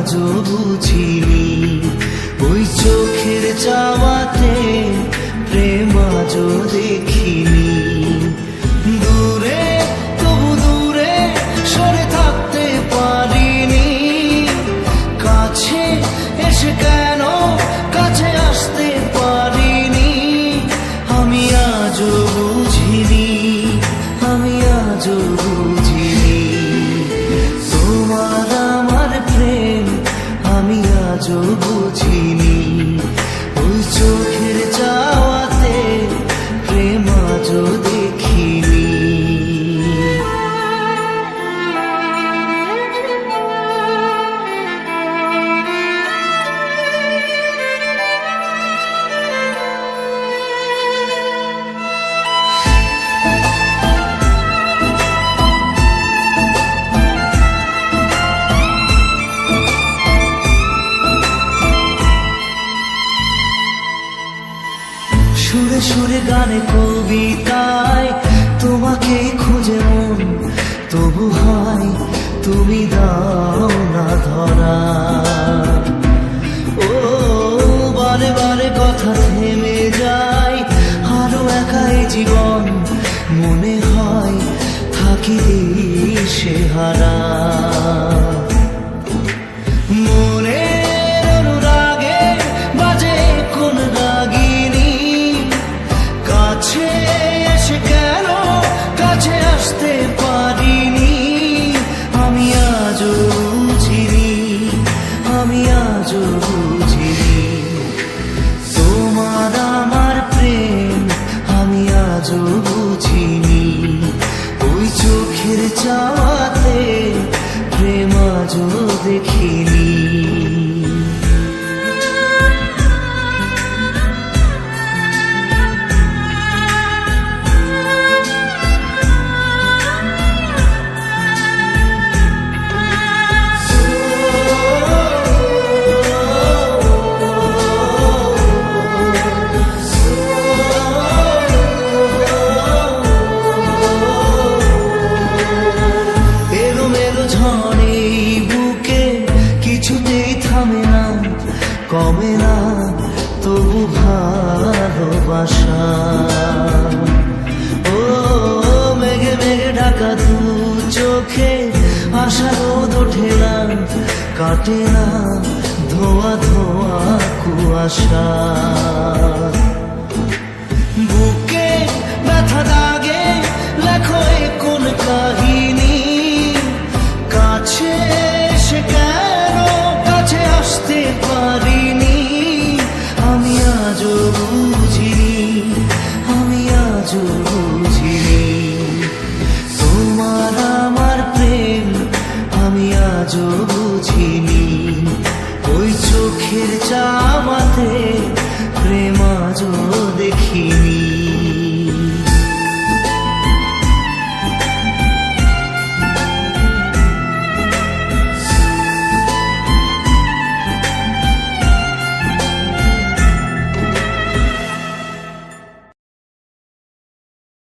আজও বুঝিনি, ওই চোখের চাওয়াতে প্রেম আজও দেখিনি। দূরে তবু দূরে সরে থাকতে পারিনি, কাছে এসে কেন কাছে আসতে পারিনি। আমি আজও বুঝিনি, আমি আজও বুঝিনি, তোমার আমার প্রেম আমি আজও বুঝিনি। ওই চোখের চাওয়াতে প্রেম আজও দেখিনি। সুরে সুরে গানে কবিতায় তোমাকে খুঁজে মন, তবু হয় তুমি দাও না ধরা। ও বারে বারে কথা থেমে যায়, আরো একাই জীবন মনে হয় থাকি সে হারা। মনের অনুরাগে বাজে কোন রাগিনী, কাছে এসে কেন কাছে আসতে পারিনি। আমি আজও বুঝিনি, আমি আজও বুঝিনি, তোমার আমার প্রেম আমি আজও বুঝিনি। ওই চোখের চাওয়াতে প্রেম আজও দেখিনি। ঝড়ে বুকে কিছুতেই থামে না, কমে না তবু ভালোবাসা। ও মেঘে মেঘে ঢাকা দু চোখে আশা রোদ ওঠে না, কাটে না ধোয়া ধোয়া কুয়াশা। বুকে ব্যথা দাগে লেখো কোন কাহিনী, কাছে এসে কেন কাছে আসতে পারিনি। আমি আজও বুঝিনি, আমি আজও বুঝিনি, তোমার আমার প্রেম আমি আজও বুঝিনি। ওই চোখের চা